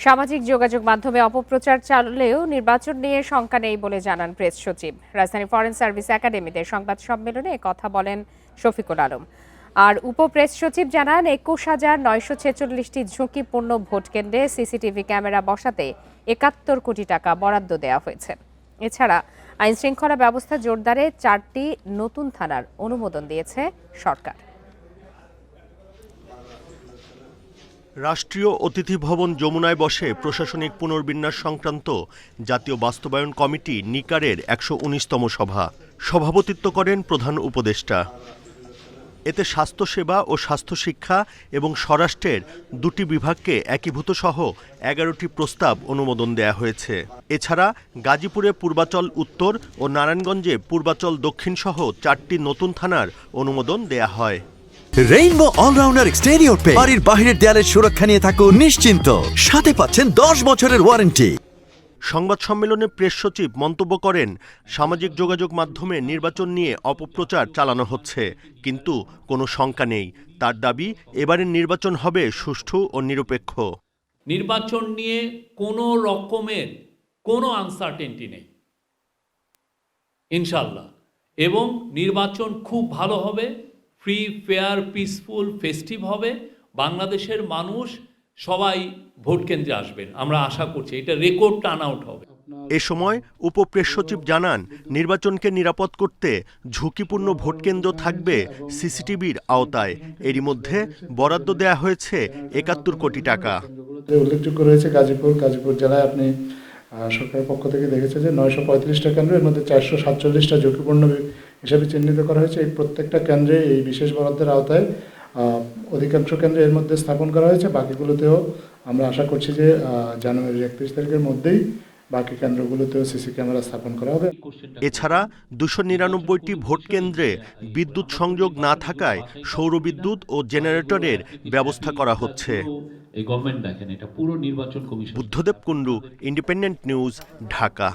সামাজিক যোগাযোগ মাধ্যমে অপপ্রচার চালালেও নির্বাচন নিয়ে শঙ্কা নেই বলে জানান প্রেস সচিব। রাজধানী ফরেন সার্ভিস একাডেমিতে সংবাদ সম্মেলনে কথা বলেন শফিকুল আলম। আর উপপ্রেস সচিব জানান ২১,৯৪৬টি ঝুঁকিপূর্ণ ভোট কেন্দ্রে সিসিটিভি ক্যামেরা বসাতে ৭১ কোটি টাকা বরাদ্দ দেওয়া হয়েছে। এছাড়া আইনশৃঙ্খলা ব্যবস্থা জোরদারে ৪টি নতুন থানার অনুমোদন দিয়েছে সরকার। রাষ্ট্রীয় অতিথি ভবন যমুনায় বসে প্রশাসনিক পুনর্বিন্যাস সংক্রান্ত জাতীয় বাস্তবায়ন কমিটি নিকারের ১১৯তম সভা। সভাপতিত্ব করেন প্রধান উপদেষ্টা। এতে স্বাস্থ্যসেবা ও স্বাস্থ্য শিক্ষা এবং স্বরাষ্ট্রের দুটি বিভাগকে একীভূত সহ ১১টি প্রস্তাব অনুমোদন দেয়া হয়েছে। এছাড়া গাজীপুরে পূর্বাচল উত্তর ও নারায়ণগঞ্জে পূর্বাচল দক্ষিণ সহ ৪টি নতুন থানার অনুমোদন দেয়া হয়। রেইনবো অলরাউন্ডার এক্সটেরিয়র পেইন্ট বাড়ির বাহিরের দেয়ালের সুরক্ষা নিয়ে থাকুন নিশ্চিন্ত, সাথে পাচ্ছেন ১০ বছরের ওয়ারেন্টি। সংবাদ সম্মেলনে প্রেস সচিব মন্তব্য করেন, সামাজিক যোগাযোগ মাধ্যমে নির্বাচন নিয়ে অপপ্রচার চালানো হচ্ছে, কিন্তু কোনো শঙ্কা নেই। তার দাবি, এবারের নির্বাচন হবে সুষ্ঠু ও নিরপেক্ষ। নির্বাচন নিয়ে কোনো রকমের কোনো আনসার্টেনটি নেই ইনশাল্লাহ, এবং নির্বাচন খুব ভালো হবে, ফ্রি ফেয়ার পিসফুল ফেস্টিভ হবে। বাংলাদেশের মানুষ সবাই ভোট কেন্দ্রে আসবেন, আমরা আশা করছি এটা রেকর্ড টার্ন আউট হবে। এ সময় উপপ্রেস সচিব জানান, নির্বাচনকে নিরাপদ করতে ঝুঁকিপূর্ণ ভোটকেন্দ্র থাকবে সিসিটিভির আওতায়। এরই মধ্যে বরাদ্দ দেয়া হয়েছে ৭১ কোটি টাকা। উল্লেখযোগ্য রয়েছে গাজীপুর জেলায় আপনি সরকারের পক্ষ থেকে দেখেছে যে ৯৩৫টা কেন্দ্র, এর মধ্যে ৪৪৭টা ঝুঁকিপূর্ণ হিসেবে চিহ্নিত করা হয়েছে। এই প্রত্যেকটা কেন্দ্রে এই বিশেষ বরাদ্দের আওতায় অধিকাংশ কেন্দ্রে এর মধ্যে স্থাপন করা হয়েছে। বাকিগুলোতেও আমরা আশা করছি যে জানুয়ারির ৩১ তারিখের মধ্যেই বাকি কেন্দ্রগুলোতেও সিসি ক্যামেরা স্থাপন করা হবে। এছাড়া ২৯৯টি ভোট কেন্দ্রে বিদ্যুৎ সংযোগ না থাকায় সৌরবিদ্যুৎ ও জেনারেটরের ব্যবস্থা করা হচ্ছে। এই গভর্নমেন্ট দেখেন, এটা পুরো নির্বাচন commission. Buddhadeb Kundu, independent news, Dhaka.